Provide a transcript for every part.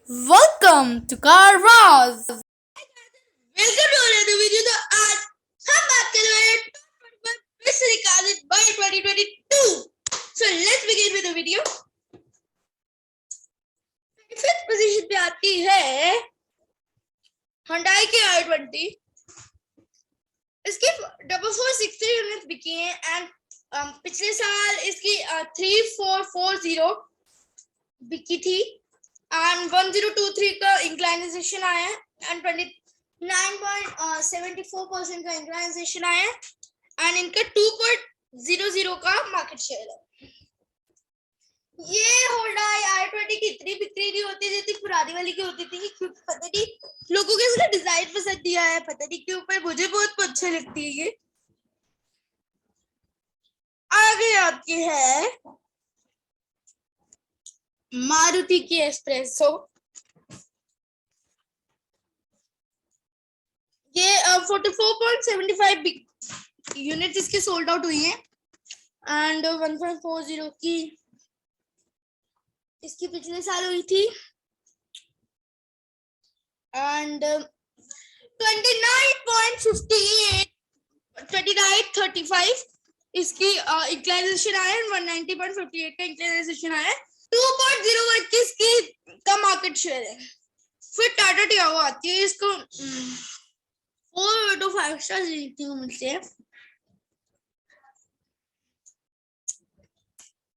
Welcome to Car Wars. Welcome to another video. तो आज हम बात कर रहे हैं top 21 best recorded by 2022। So let's begin with the video. 25th position पे आती है Hyundai की i20। इसकी 4460 यूनिट्स बिकी हैं एंड पिछले साल इसकी 3440 बिकी थी एंड 1023 का इंक्लाइनेशन आया है एंड 9.74% का इंक्लाइनेशन आया है एंड इनका 2.00 का मार्केट शेयर है। ये Hyundai i20 की इतनी बिक्री नहीं होती जितनी पुरानी वाली की होती थी, क्योंकि पता नहीं लोगों को इसका डिजाइन पसंद नहीं आया, पता नहीं क्यों, पर मुझे बहुत अच्छी लगती है ये। आगे आती है मारुति की एस्प्रेसो। ये 44.75 यूनिट्स इसकी सोल्ड आउट हुई हैं एंड 1.40 की इसकी पिछले साल हुई थी एंड 29.35 इसकी इंक्लाइनेशन आया है, 190.58 का इंक्लाइनेशन आया है, 2.01 की इसकी का मार्केट शेयर है। फिर टाटा टियागो आती है, इसको 4 to 5 स्टार देती हूँ मुझसे।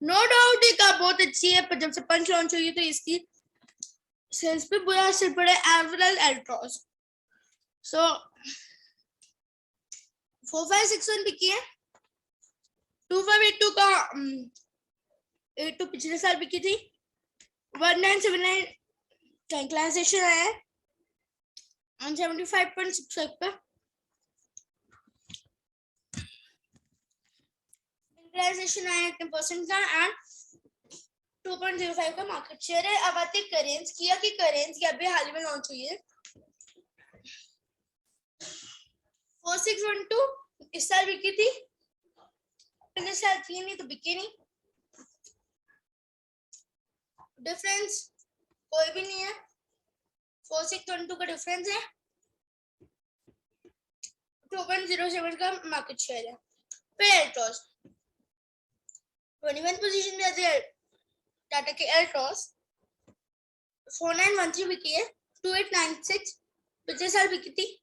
नो डाउट ये कार बहुत अच्छी है, पर जब से पंच लॉन्च हुई तो इसकी सेल्स पे बुरा असर पड़ा है एज वेल एज एल्ट्रॉस। सो 4561 बिकी है, 2582 का 82 पिछले साल बिकी थी, 1979 का इंक्लाइनेशन आया है और 75.65 का इंक्लाइनेशन आया है 10% का एंड 2.05 का मार्केट शेयर है। अब आते हैं करेंस। किया की करेंस अभी हाल ही में लॉन्च हुई है, 4612 इस साल बिकी थी, पिछले साल थी नहीं तो बिकी नहीं, डिफरेंस कोई भी नहीं है, 4612 का डिफरेंस है, 2.07 का मार्केट शेयर है। फिर एल्ट्रॉस 21 पोजीशन पे आती है टाटा के एल्ट्रॉस, 4913 बिकी है, 2896 पिछले साल बिकी थी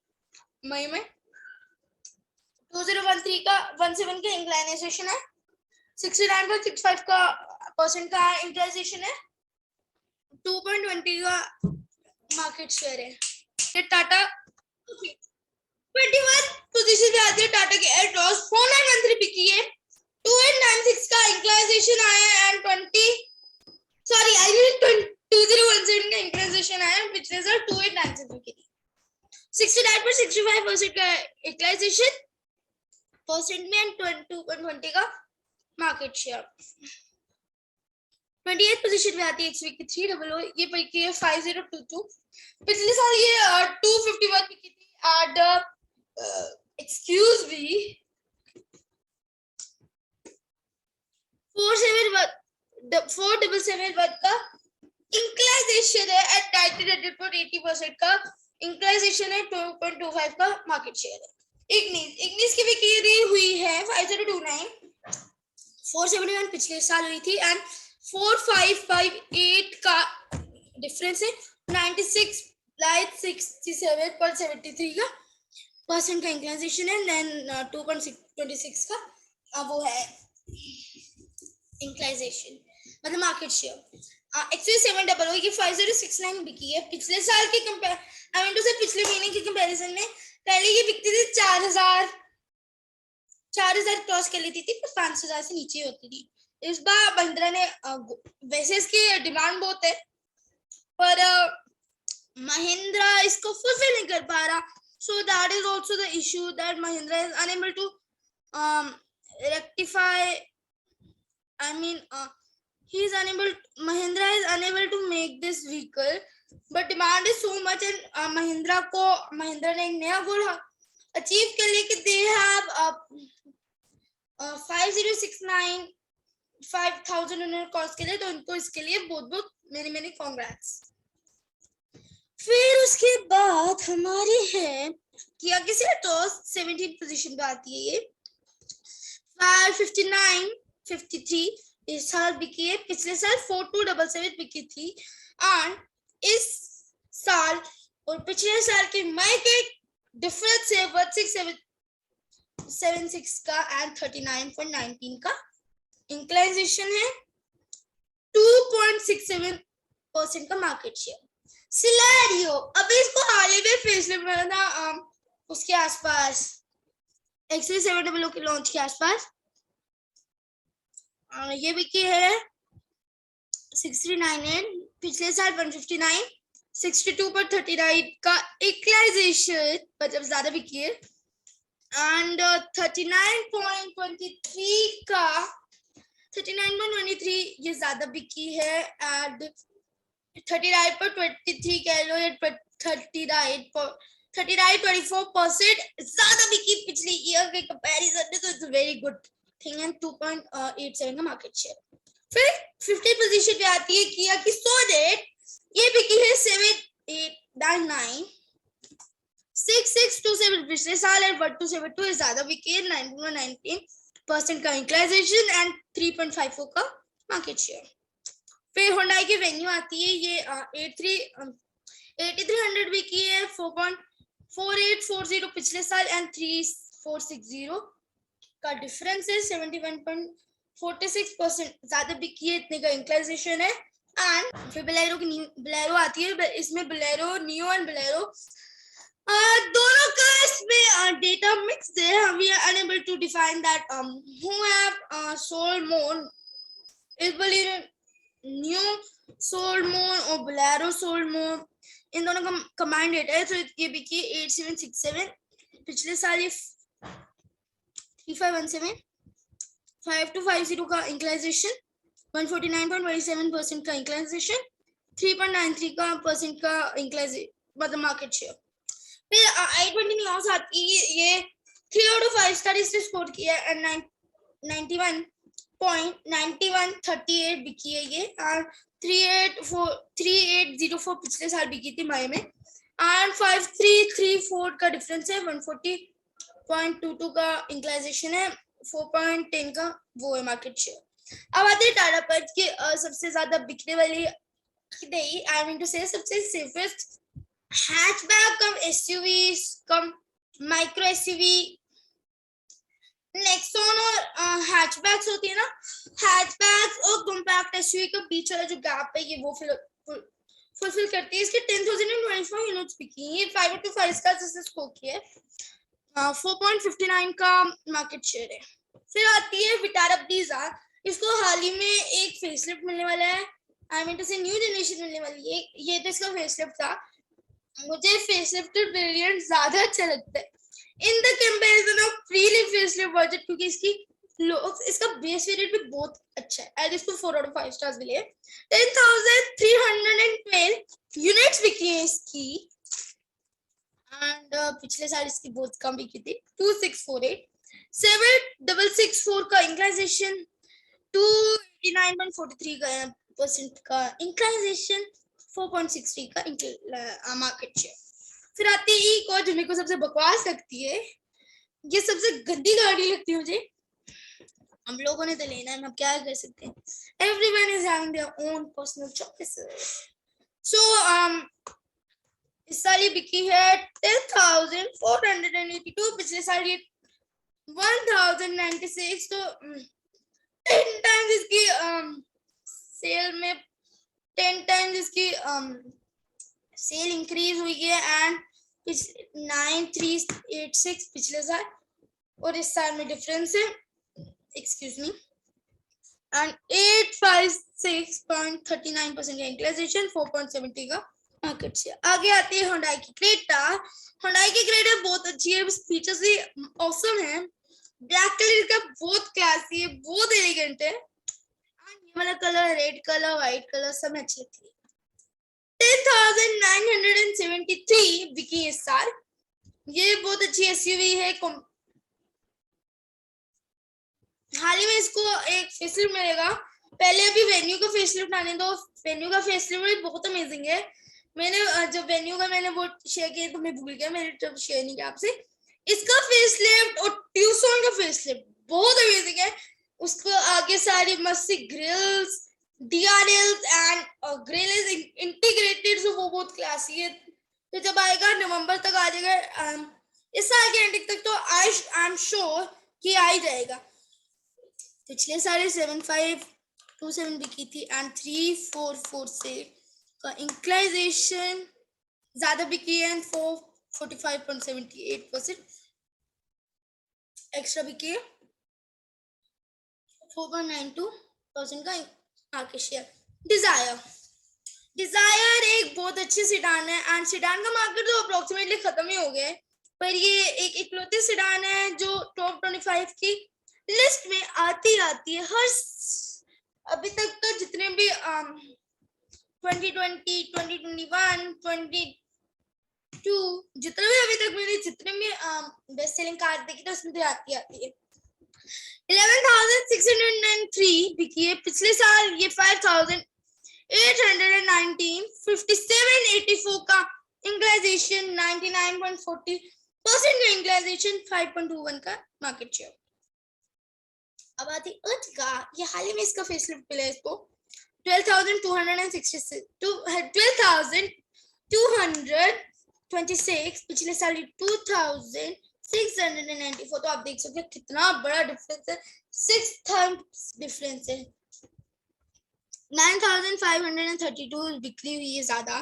मई में, 2013 का 17 का इंक्लाइनेशन है, 69.65 का परसेंट का इंक्लाइनेशन है, 2.20 का मार्केट शेयर है। ये टाटा 21 पोजीशन पे आती है टाटा की एल्ट्रॉस, 4913 बिकी है, 2896 का इंक्लाइनेशन आया एंड 2017 का इंक्लाइनेशन आया, पिछले साल 2896 बिकी थी, 69.65% का इंक्लाइनेशन परसेंट में एंड 2.20 का मार्केट शेयर। 28 पोजीशन में आती है एक्सवी 300, ये बिकी है 5022, पिछले साल ये 251 बिकी थी एंड एक्सक्यूज मी 4771 का इंक्लाइनेशन है एट 1900.80% का इंक्लाइनेशन है, 2.25 का मार्केट शेयर है। इग्निस की बिक्री हुई है 5029, 471 पिछले साल हुई थी एंड 4558 का डिफरेंस है, 96.67 का परसेंट का इंक्लाइनेशन है, देन 2.26 का वो है इंक्लाइनेशन मतलब मार्केट शेयर। एक्चुअली 700 की 5069 बिकी है, पिछले साल के पिछले महीने के कंपैरिजन में पहले ये बिकती थी 4000 क्रॉस कर लेती थी, पर 5000 से नीचे होती थी। इस बार महिंद्रा ने वैसे इसकी डिमांड बहुत है पर महिंद्रा इसको फुलफिल नहीं कर पा रहा, so that is also the issue that Mahindra is unable to rectify. I mean Mahindra is unable to make this vehicle, but demand is so much and Mahindra ने एक नया गोल अचीव कर लिया कि they have 5069 5000 उन्होंने cross के लिए, तो उनको इसके लिए बहुत बहुत मेनी कांग्रेट्स। फिर उसके बाद हमारी है किया की सेल्टोस 17 पोजीशन पे आती है ये 59 53 इस साल बिकी है, पिछले साल 4277 बिकी थी एंड इस साल और पिछले साल के मई के डिफरेंस है 1676 का एंड 39.19 का इंक्लाइजेशन है 2.67% का मार्केट शेयर। सिलेरियो अभी इसको हाल ही में फेसलिफ्ट मिला था उसके आसपास XV700 के लॉन्च के आसपास। ये बिकी है 639 पिछले साल 159 62 पर 39 का इक्वलाइजेशन मतलब ज्यादा बिकी है एंड 39.23 का 39.23 ये ज्यादा बिकी है एंड 39 पर 23 कह लो या 39.24% ज्यादा बिकी पिछले ईयर के कंपैरिजन में, तो it's very good thing and 2.87 का मार्केट शेयर। फिर 50 पोजीशन पे आती है किया की सोनेट, ये बिकी है 7899 6627 पिछले साल एंड 1272 ज्यादा बिकी है 19% का इंक्लाइजेशन एंड 3.54 का मार्केट शेयर। फिर होंडाई की वेन्यू आती है ये 8300 बिकी है 4.4840 पिछले साल एंड 3460 का डिफरेंस है 71.46% ज्यादा बिकी है, इतने का इंक्लाइजेशन है एंड फिर बोलेरो आती है, इसमें बोलेरो नियो एंड बोलेरो दोनों का इसमें डेटा मिक्स्ड है, we are unable to define that who have sold more, is Bolero new sold more or Bolero sold more, इन दोनों का कमांड डेटा है। तो ये बिकी 8767 पिछले साल ये 3517 5250 का इंक्लाइजेशन 149.27% का इंक्लाइजेशन 3.93 का इंक्लाइजेशन मतलब मार्केट शेयर। फिर i20 न्यूज़ आती है, ये 3 आउट ऑफ 5 स्टार इसने स्कोर किया एंड 91.9138 बिकी है ये और 3804 पिछले साल बिकी थी मई में एंड 5334 का डिफरेंस है 140.22 का इंक्लाइजेशन है 4.10 का वो है मार्केट शेयर। अब आते हैं टाटा पंच की सबसे ज्यादा बिकने वाली नहीं आई मीन टू से सबसे सेफेस्ट हैचबैक कम एसयूवी कम माइक्रो एसयूवी नेक्सॉन और हैचबैक्स होती है ना, हैचबैक्स और कॉम्पैक्ट एसयूवी के बीच वाला जो गैप है ये वो फुलफिल करती है। इसके 10,024 यूनिट्स बिकी है, 525 का जिसने स्कोर किया है 4.59 का मार्केट शेयर है। फिर आती है विटारा ब्रीजा, इसको हाल ही में एक फेसलिफ्ट मिलने वाला है, आई मीन टू से न्यू जनरेशन मिलने वाली है, ये तो इसका फेसलिफ्ट था। मुझे फेसलिफ्टेड वेरिएंट ज्यादा अच्छा लगता है in the comparison of pre facelift version, क्योंकि इसका बेस वेरिएंट भी बहुत अच्छा है एंड इसको 4 आउट ऑफ 5 स्टार्स मिले। 10,312 यूनिट्स बिकी है इसकी एंड पिछले साल इसकी बहुत कम बिकी थी 2648 7664 का इंक्लाइजेशन 289.43 का इंक्लाइजेशन 4.63 का मार्केट शेयर। फिर आती है इको जो मेरे को सबसे बकवास लगती है, ये सबसे गंदी गाड़ी लगती है मुझे, हम लोगों ने तो लेना है, हम क्या कर सकते हैं, everyone is having their own personal choices। so इस साल ये बिकी है 10,482, पिछले साल ये 1,096, तो 10 टाइम्स इसकी सेल में 10 टाइम्स इसकी सेल इंक्रीज हुई है एंड 9386 पिछले साल और इस साल में डिफरेंस है एक्सक्यूज मी एंड 856.39% का इंक्लाइजेशन 4.70 का मार्केट शेयर। आगे आती है होंडाई की क्रेटा, होंडाई की क्रेटा बहुत अच्छी है, फीचर्स भी ऑसम है, ब्लैक कलर का बहुत क्लासी है, बहुत एलिगेंट है, ये वाला colour red colour white colour सब अच्छे लगते हैं। 10,973 बिकी इस साल, ये बहुत अच्छी एसयूवी है, हाल ही में इसको एक फेसलिफ्ट मिलेगा, पहले अभी वेन्यू का फेसलिफ्ट आने दो, वेन्यू का फेसलिफ्ट भी बहुत अमेजिंग है, मैंने जब वेन्यू का मैंने वो शेयर किया तो मैं भूल गया, मैंने जब शेयर नहीं किया आपसे। इसका फेसलिफ्ट और ट्यूसॉन का फेसलिफ्ट बहुत अमेजिंग है। उसको आगे सारी मस्त grills, DRLs and grill is integrated, so वो बहुत क्लासी है। तो जब आएगा नवंबर तक आ जाएगा, इस साल के एंडिंग तक तो आई एम श्योर कि आ ही जाएगा। पिछले साल 7527 बिकी थी एंड 3446 से का इंक्लाइजेशन ज्यादा बिकी है, 445.78% एक्स्ट्रा बिकी है, 4.92% का मार्केट शेयर। डिजायर एक बहुत अच्छी सिडान है एंड सिडान का मार्केट तो अप्रोक्सीमेटली खत्म ही हो गया है, पर ये एक इकलौती सिडान है जो टॉप 25 की लिस्ट में आती है हर अभी तक तो जितने भी 2020, 2021, 22 जितने भी अभी तक मैंने जितने भी बेस्ट सेलिंग कार देखी तो उसमें आती है 11,603 बिकी है। पिछले साल ये 5,819, 5784 का इंक्लाइजेशन, 99.40% का इंक्लाइजेशन, 5.21 का मार्केट शेयर। अब आती अर्टिगा, ये हाल ही में इसका फेसलिफ्ट मिला है इसको 12,226, पिछले साल 2,694। तो आप देख सकते हैं कितना बड़ा डिफरेंस है, 6 टाइम्स डिफरेंस है। 9,532 बिक्री हुई है ज्यादा,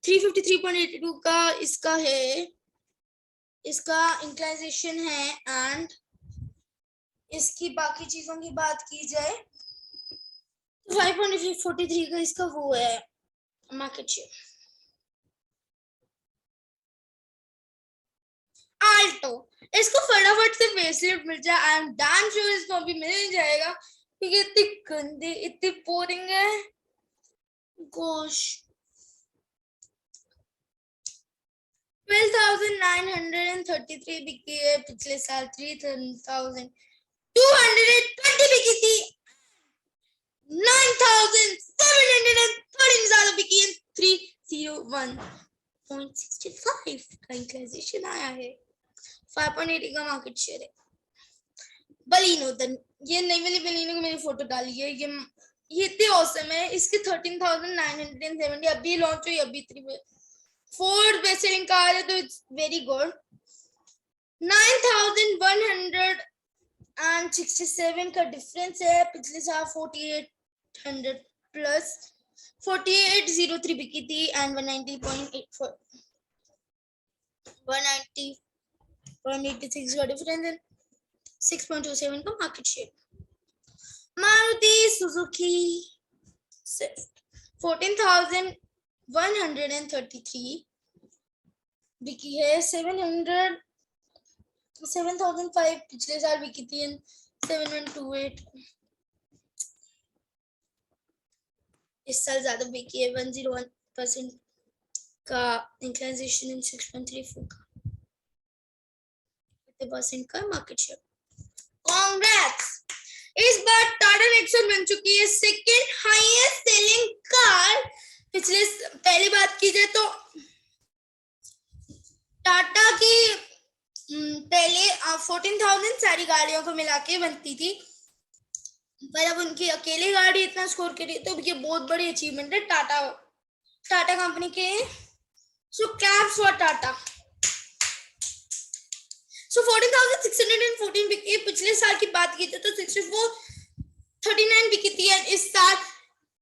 353.82 का इसका है, इसका इंक्लाइजेशन है एंड इसकी बाकी चीजों की बात की जाए 5.43 का इसका वो है मार्केट शेयर। आल्टो, इसको फटाफट से फेसलिफ्ट मिल जाए, आई एम डैम श्योर इसको अभी मिल ही जाएगा क्योंकि इतनी गंदी, इतनी बोरिंग है। गोश, 12,933 बिकी है, पिछले साल 3,220 बिकी थी, 9,713 ज्यादा बिकी है, 301.65 का इंक्लाइजेशन आया है, 5.80 का मार्केट शेयर है। बलिनो, ये नई वाली बलिनो की मैंने फोटो डाली है, ये इतनी औसम है, इसकी 13,970 अभी लॉन्च हुई, अभी 4th बेस्ट सेलिंग कार है, तो इट्स वेरी गुड। 9,167 का डिफरेंस है, पिछले साल 4,800 प्लस 4,803 बिकी थी एंड 190.84 190.86 का डिफरेंस है, 6.27 का market share. Maruti Suzuki Swift 14,133 बिकी है, 7,005 पिछले साल बिकी थी, 7,128 इस साल ज्यादा बिकी है, 101% का इंक्लाइजेशन, 6.34 का 50% का मार्केट शेयर। कांग्रेट्स, इस बार टाटा नेक्सॉन बन चुकी है सेकंड हाईएस्ट सेलिंग कार। पहली बात की जाए तो टाटा की पहले 14,000 सारी गाड़ियों को मिला के बनती थी, पर अब उनकी अकेली गाड़ी इतना स्कोर करी, तो ये बहुत बड़ी अचीवमेंट है टाटा कंपनी के। सो क्लैप्स फॉर टाटा। सो 14,614 बिकी, पिछले साल की बात की तो 6439 बिकी थी, इस साल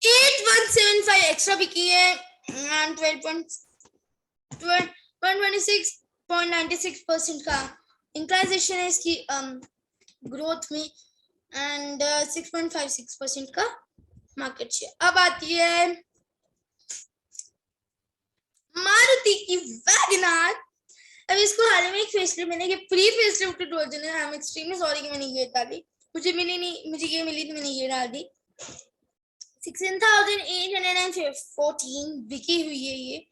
8175 एक्स्ट्रा बिकी है एंड 126.96% का इंक्लाइजेशन है इसकी ग्रोथ में एंड 6.56% का मार्केट शेयर। अब आती है मारुति की वैगनआर। अब इसको हाल ही में एक फेसलिफ्ट मैंने, ये प्री फेसलिफ्टेड वर्जन है, आई एम एक्सट्रीमली सॉरी कि मैंने ये डाली, मुझे मिली नहीं, मुझे ये मिली तो मैंने ये डाल दी। 16,814 बिकी हुई है ये,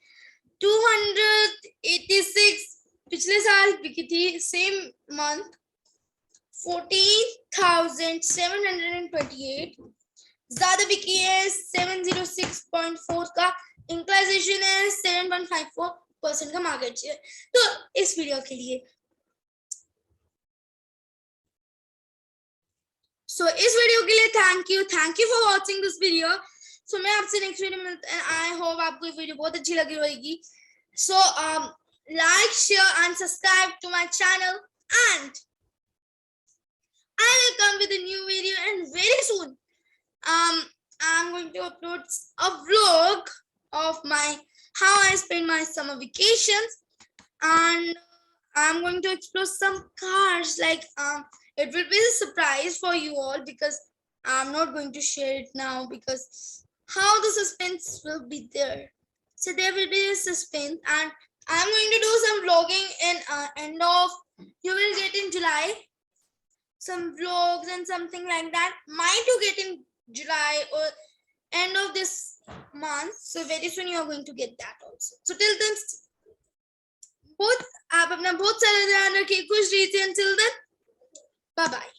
286 पिछले साल बिकी थी सेम मंथ, 14,728 ज्यादा बिकी है, 706.4 का इंक्लाइजेशन है 7.54% का मार्केट शेयर। तो इस वीडियो के लिए इस वीडियो के लिए thank you for watching this video. मैं आपसे नेक्स्ट वीडियो में मिलते हैं। आई होप आपको ये वीडियो बहुत अच्छी लगी होगी। Like share and subscribe to my channel and I will come with a new video, and very soon I'm going to upload a vlog of how I spend my summer vacations, and I'm going to explore some cars. Like it will be a surprise for you all because I'm not going to share it now because how the suspense will be there. So there will be a suspense, and I'm going to do some vlogging in end of, you will get in July, some vlogs and something like that. Might to get in July or end of this month. So very soon you are going to get that also. So till then, आप अपना बहुत सारा ध्यान रखिए, खुश रहिए। Until then, bye bye.